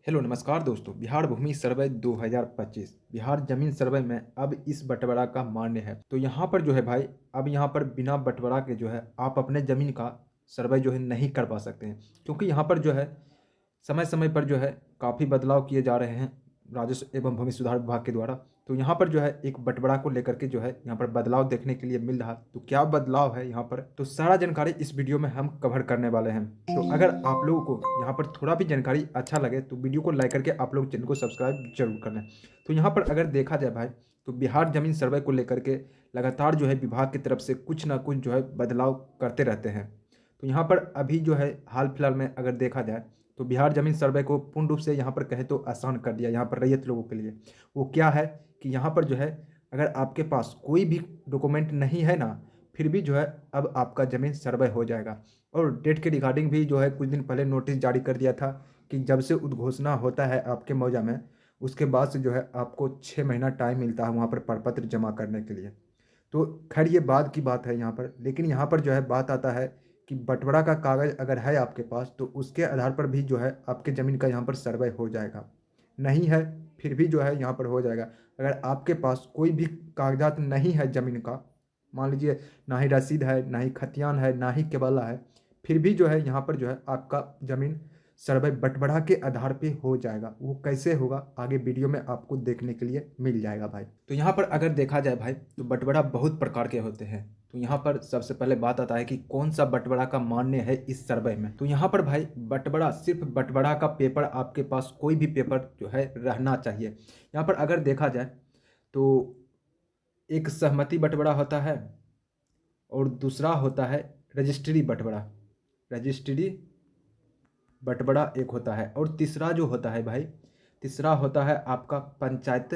Hello नमस्कार दोस्तों। बिहार भूमि सर्वे 2025 बिहार जमीन सर्वे में अब इस बंटवारा का मान्य है। तो यहाँ पर जो है भाई, अब यहाँ पर बिना बंटवारा के जो है आप अपने ज़मीन का सर्वे जो है नहीं कर पा सकते हैं, क्योंकि यहाँ पर जो है समय समय पर जो है काफ़ी बदलाव किए जा रहे हैं राजस्व एवं भूमि सुधार विभाग के द्वारा। तो यहाँ पर जो है एक बंटवारा को लेकर के जो है यहाँ पर बदलाव देखने के लिए मिल रहा। तो क्या बदलाव है यहाँ पर, तो सारा जानकारी इस वीडियो में हम कवर करने वाले हैं। तो अगर आप लोगों को यहाँ पर थोड़ा भी जानकारी अच्छा लगे तो वीडियो को लाइक करके आप लोग चैनल को सब्सक्राइब जरूर कर लें। तो यहाँ पर अगर देखा जाए भाई, तो बिहार जमीन सर्वे को लेकर के लगातार जो है विभाग की तरफ से कुछ ना कुछ जो है बदलाव करते रहते हैं। तो यहाँ पर अभी जो है हाल फिलहाल में अगर देखा जाए तो बिहार जमीन सर्वे को पूर्ण रूप से यहाँ पर कहे तो आसान कर दिया यहाँ पर रैयत लोगों के लिए। वो क्या है कि यहाँ पर जो है अगर आपके पास कोई भी डॉक्यूमेंट नहीं है ना, फिर भी जो है अब आपका ज़मीन सर्वे हो जाएगा। और डेट के रिगार्डिंग भी जो है कुछ दिन पहले नोटिस जारी कर दिया था कि जब से उद्घोषणा होता है आपके मौजा में, उसके बाद से जो है आपको 6 महीना टाइम मिलता है वहाँ पर प्रपत्र जमा करने के लिए। तो खैर ये बाद की बात है यहाँ पर, लेकिन यहाँ पर जो है बात आता है कि बंटवारा का कागज़ अगर है आपके पास तो उसके आधार पर भी जो है आपके ज़मीन का यहाँ पर सर्वे हो जाएगा। नहीं है फिर भी जो है यहाँ पर हो जाएगा। अगर आपके पास कोई भी कागजात नहीं है ज़मीन का, मान लीजिए ना ही रसीद है, ना ही खतियान है, ना ही केबाला है, फिर भी जो है यहाँ पर जो है आपका ज़मीन सर्वे बंटवारा के आधार पे हो जाएगा। वो कैसे होगा आगे वीडियो में आपको देखने के लिए मिल जाएगा भाई। तो यहाँ पर अगर देखा जाए भाई तो बंटवारा बहुत प्रकार के होते हैं। तो यहाँ पर सबसे पहले बात आता है कि कौन सा बंटवारा का मान्य है इस सर्वे में। तो यहाँ पर भाई बंटवारा, सिर्फ बंटवारा का पेपर, आपके पास कोई भी पेपर जो है रहना चाहिए। यहाँ पर अगर देखा जाए तो एक सहमति बंटवारा होता है और दूसरा होता है रजिस्ट्री बंटवारा। रजिस्ट्री बंटवारा एक होता है और तीसरा जो होता है भाई, तीसरा होता है आपका पंचायत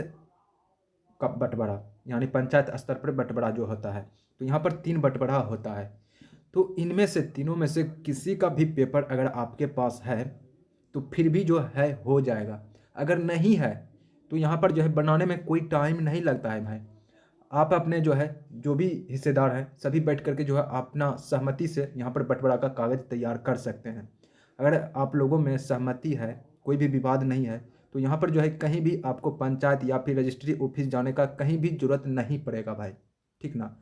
का बंटवारा, यानी पंचायत स्तर पर बंटवारा जो होता है। तो यहाँ पर 3 बंटवारा होता है। तो इनमें से तीनों में से किसी का भी पेपर अगर आपके पास है तो फिर भी जो है हो जाएगा। अगर नहीं है तो यहाँ पर जो है बनाने में कोई टाइम नहीं लगता है भाई। आप अपने जो है जो भी हिस्सेदार हैं सभी बैठ करके जो है अपना सहमति से यहाँ पर बंटवारा का कागज़ तैयार कर सकते हैं। अगर आप लोगों में सहमति है, कोई भी विवाद नहीं है, तो यहाँ पर जो है कहीं भी आपको पंचायत या फिर रजिस्ट्री ऑफिस जाने का कहीं भी ज़रूरत नहीं पड़ेगा भाई, ठीक ना।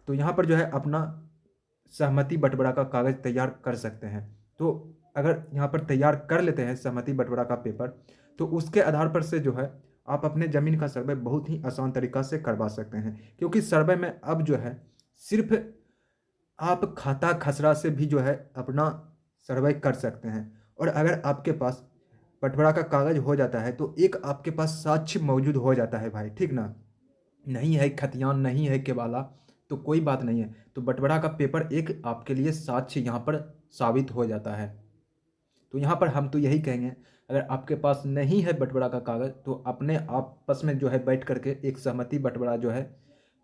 तो यहाँ पर जो है अपना सहमति बंटवारा का कागज़ तैयार कर सकते हैं। तो अगर यहाँ पर तैयार कर लेते हैं सहमति बंटवारा का पेपर, तो उसके आधार पर से जो है आप अपने ज़मीन का सर्वे बहुत ही आसान तरीक़ा से करवा सकते हैं। क्योंकि सर्वे में अब जो है सिर्फ आप खाता खसरा से भी जो है अपना सर्वे कर सकते हैं। और अगर आपके पास बंटवारा का कागज़ हो जाता है तो एक आपके पास साक्ष्य मौजूद हो जाता है भाई, ठीक ना। नहीं है खतियान, नहीं है केबाला, तो कोई बात नहीं है। तो बंटवारा का पेपर एक आपके लिए साक्ष्य यहाँ पर साबित हो जाता है। तो यहाँ पर हम तो यही कहेंगे, अगर आपके पास नहीं है बंटवारा का कागज़ तो अपने आपस में जो है बैठ करके एक सहमति बंटवारा जो है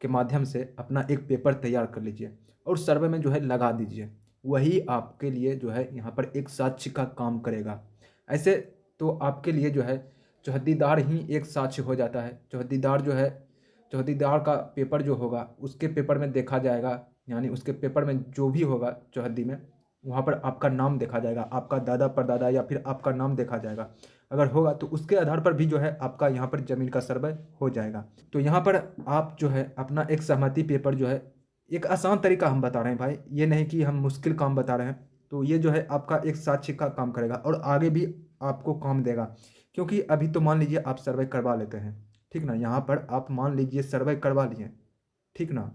के माध्यम से अपना एक पेपर तैयार कर लीजिए और सर्वे में जो है लगा दीजिए। वही आपके लिए जो है यहाँ पर एक साक्ष्य का काम करेगा। ऐसे तो आपके लिए जो है चौहद्दीदार ही एक साक्ष्य हो जाता है। चौहद्दीदार जो है, चौहद्दीदार का पेपर जो होगा उसके पेपर में देखा जाएगा, यानी उसके पेपर में जो भी होगा चौहद्दी में, वहाँ पर आपका नाम देखा जाएगा, आपका दादा परदादा या फिर आपका नाम देखा जाएगा। अगर होगा तो उसके आधार पर भी जो है आपका यहाँ पर ज़मीन का सर्वे हो जाएगा। तो यहाँ पर आप जो है अपना एक सहमति पेपर जो है, एक आसान तरीका हम बता रहे हैं भाई, ये नहीं कि हम मुश्किल काम बता रहे हैं। तो ये जो है आपका एक साक्ष्य का काम करेगा और आगे भी आपको काम देगा। क्योंकि अभी तो मान लीजिए आप सर्वे करवा लेते हैं, ठीक ना। यहाँ पर आप मान लीजिए सर्वे करवा लिए, ठीक ना,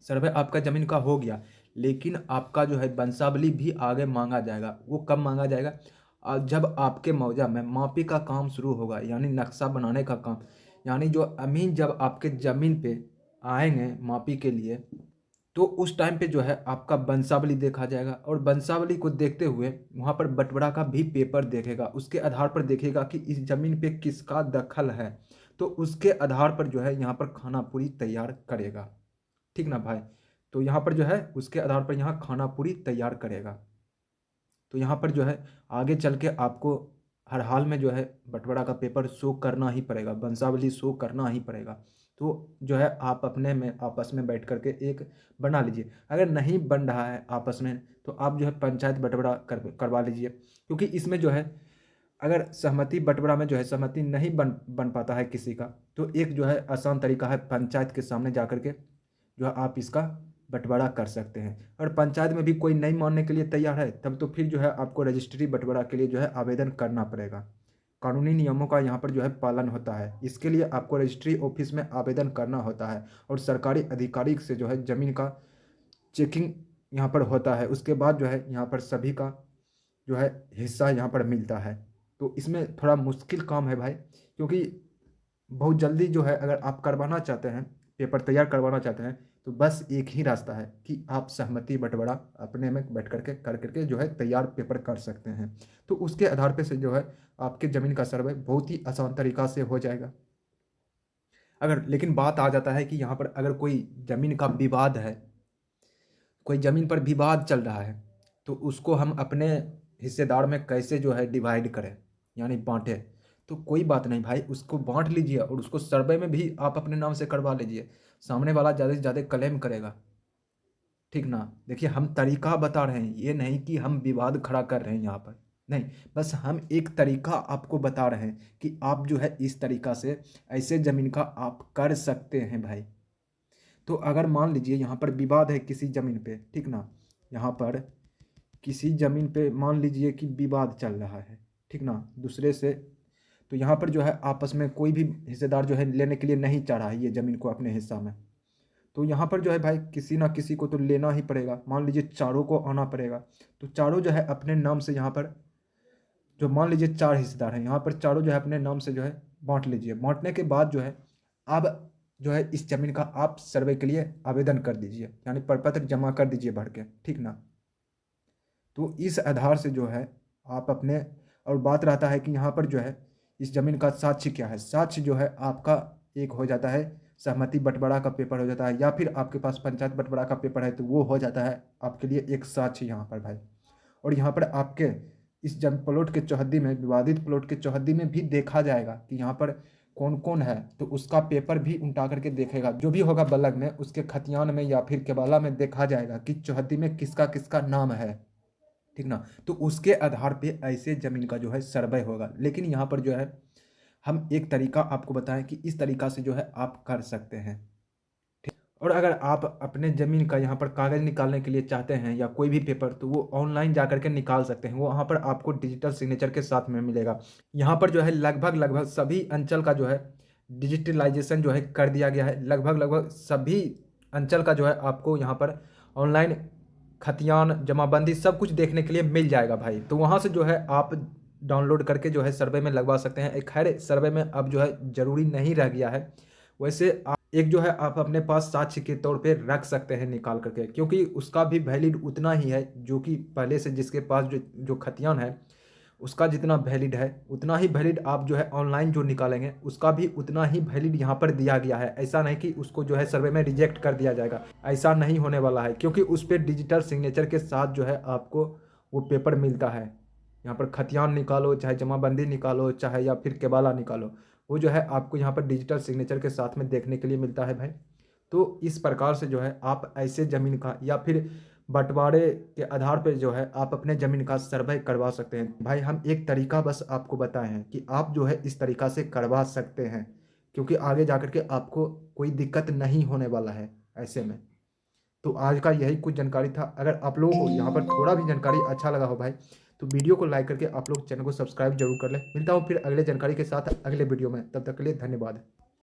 सर्वे आपका ज़मीन का हो गया, लेकिन आपका जो है वंशावली भी आगे मांगा जाएगा। वो कब मांगा जाएगा? जब आपके मौजा में मापी का काम शुरू होगा, यानी नक्शा बनाने का काम। यानी जो अमीन जब आपके ज़मीन पे आएंगे मापी के लिए, तो उस टाइम पे जो है आपका वंशावली देखा जाएगा और वंशावली को देखते हुए वहाँ पर बंटवारा का भी पेपर देखेगा। उसके आधार पर देखेगा कि इस ज़मीन पे किसका दखल है, तो उसके आधार पर जो है यहाँ पर खाना पूरी तैयार करेगा, ठीक ना भाई। तो यहाँ पर जो है उसके आधार पर यहाँ खाना पूरी तैयार करेगा। तो यहाँ पर जो है आगे चल के आपको हर हाल में जो है बंटवारा का पेपर शो करना ही पड़ेगा, वंशावली शो करना ही पड़ेगा। तो जो है आप अपने में आपस में बैठ करके एक बना लीजिए। अगर नहीं बन रहा है आपस में तो आप जो है पंचायत बंटवारा करवा लीजिए। क्योंकि इसमें जो है अगर सहमति बंटवारा में जो है सहमति नहीं बन पाता है किसी का, तो एक जो है आसान तरीका है, पंचायत के सामने जा कर के जो है आप इसका बंटवारा कर सकते हैं। और पंचायत में भी कोई नहीं मानने के लिए तैयार है, तब तो फिर जो है आपको रजिस्ट्री बंटवारा के लिए जो है आवेदन करना पड़ेगा। कानूनी नियमों का यहाँ पर जो है पालन होता है। इसके लिए आपको रजिस्ट्री ऑफिस में आवेदन करना होता है और सरकारी अधिकारी से जो है ज़मीन का चेकिंग यहाँ पर होता है। उसके बाद जो है यहाँ पर सभी का जो है हिस्सा यहाँ पर मिलता है। तो इसमें थोड़ा मुश्किल काम है भाई, क्योंकि बहुत जल्दी जो है अगर आप करवाना चाहते हैं, पेपर तैयार करवाना चाहते हैं, तो बस एक ही रास्ता है कि आप सहमति बंटवारा अपने में बैठ करके जो है तैयार पेपर कर सकते हैं। तो उसके आधार पे से जो है आपके ज़मीन का सर्वे बहुत ही आसान तरीका से हो जाएगा। अगर लेकिन बात आ जाता है कि यहाँ पर अगर कोई ज़मीन का विवाद है, कोई ज़मीन पर विवाद चल रहा है, तो उसको हम अपने हिस्सेदार में कैसे जो है डिवाइड करें, यानी बांटें। तो कोई बात नहीं भाई, उसको बांट लीजिए और उसको सर्वे में भी आप अपने नाम से करवा लीजिए। सामने वाला ज़्यादा से ज़्यादा क्लेम करेगा, ठीक ना। देखिए हम तरीका बता रहे हैं, ये नहीं कि हम विवाद खड़ा कर रहे हैं यहाँ पर, नहीं, बस हम एक तरीका आपको बता रहे हैं कि आप जो है इस तरीका से ऐसे ज़मीन का आप कर सकते हैं भाई। तो अगर मान लीजिए यहाँ पर विवाद है किसी ज़मीन पे, ठीक ना, यहाँ पर किसी ज़मीन पे मान लीजिए कि विवाद चल रहा है, ठीक ना, दूसरे से, तो यहाँ पर जो है आपस में कोई भी हिस्सेदार जो है लेने के लिए नहीं चाह रहा है ये ज़मीन को अपने हिस्सा में, तो यहाँ पर जो है भाई किसी ना किसी को तो लेना ही पड़ेगा। मान लीजिए चारों को आना पड़ेगा, तो चारों जो है अपने नाम से यहाँ पर, जो मान लीजिए 4 हिस्सेदार हैं, यहाँ पर चारों जो है अपने नाम से जो है बांट लीजिए। बांटने के बाद जो है अब जो है इस ज़मीन का आप सर्वे के लिए आवेदन कर दीजिए, यानी प्रपत्र जमा कर दीजिए भर के, ठीक ना। तो इस आधार से जो है आप अपने, और बात रहता है कि यहाँ पर जो है इस ज़मीन का साक्ष्य क्या है। साक्ष्य जो है आपका एक हो जाता है सहमति बंटवारा का पेपर हो जाता है, या फिर आपके पास पंचायत बंटवारा का पेपर है तो वो हो जाता है आपके लिए एक साक्ष्य यहाँ पर भाई। और यहाँ पर आपके इस प्लॉट के चौहद्दी में, विवादित प्लॉट के चौहद्दी में भी देखा जाएगा कि यहाँ पर कौन कौन है, तो उसका पेपर भी उल्टा करके देखेगा। जो भी होगा बलग में, उसके खतियान में या फिर केबाला में देखा जाएगा कि चौहद्दी में किसका किसका नाम है, ठीक ना। तो उसके आधार पे ऐसे ज़मीन का जो है सर्वे होगा। लेकिन यहाँ पर जो है हम एक तरीका आपको बताएं कि इस तरीका से जो है आप कर सकते हैं, ठीक। और अगर आप अपने ज़मीन का यहाँ पर कागज़ निकालने के लिए चाहते हैं या कोई भी पेपर, तो वो ऑनलाइन जा करके निकाल सकते हैं। वो वहाँ पर आपको डिजिटल सिग्नेचर के साथ में मिलेगा। यहाँ पर जो है लगभग सभी अंचल का जो है डिजिटलाइजेशन जो है कर दिया गया है। लगभग सभी अंचल का जो है आपको यहाँ पर ऑनलाइन खतियान जमाबंदी सब कुछ देखने के लिए मिल जाएगा भाई। तो वहाँ से जो है आप डाउनलोड करके जो है सर्वे में लगवा सकते हैं। एक खैर सर्वे में अब जो है ज़रूरी नहीं रह गया है, वैसे एक जो है आप अपने पास साक्ष्य के तौर पे रख सकते हैं निकाल करके, क्योंकि उसका भी वैलिड उतना ही है जो कि पहले से जिसके पास जो खतियान है उसका जितना वैलिड है, उतना ही वैलिड आप जो है ऑनलाइन जो निकालेंगे उसका भी उतना ही वैलिड यहाँ पर दिया गया है। ऐसा नहीं कि उसको जो है सर्वे में रिजेक्ट कर दिया जाएगा, ऐसा नहीं होने वाला है, क्योंकि उस पर डिजिटल सिग्नेचर के साथ जो है आपको वो पेपर मिलता है। यहाँ पर खतियान निकालो, चाहे जमाबंदी निकालो, चाहे या फिर केबाला निकालो, वो जो है आपको यहाँ पर डिजिटल सिग्नेचर के साथ में देखने के लिए मिलता है भाई। तो इस प्रकार से जो है आप ऐसे ज़मीन का या फिर बंटवारे के आधार पर जो है आप अपने ज़मीन का सर्वे करवा सकते हैं भाई। हम एक तरीका बस आपको बताए हैं कि आप जो है इस तरीका से करवा सकते हैं, क्योंकि आगे जाकर के आपको कोई दिक्कत नहीं होने वाला है ऐसे में। तो आज का यही कुछ जानकारी था। अगर आप लोगों को यहाँ पर थोड़ा भी जानकारी अच्छा लगा हो भाई, तो वीडियो को लाइक करके आप लोग चैनल को सब्सक्राइब जरूर कर लें। मिलता हूँ फिर अगले जानकारी के साथ अगले वीडियो में, तब तक के लिए धन्यवाद।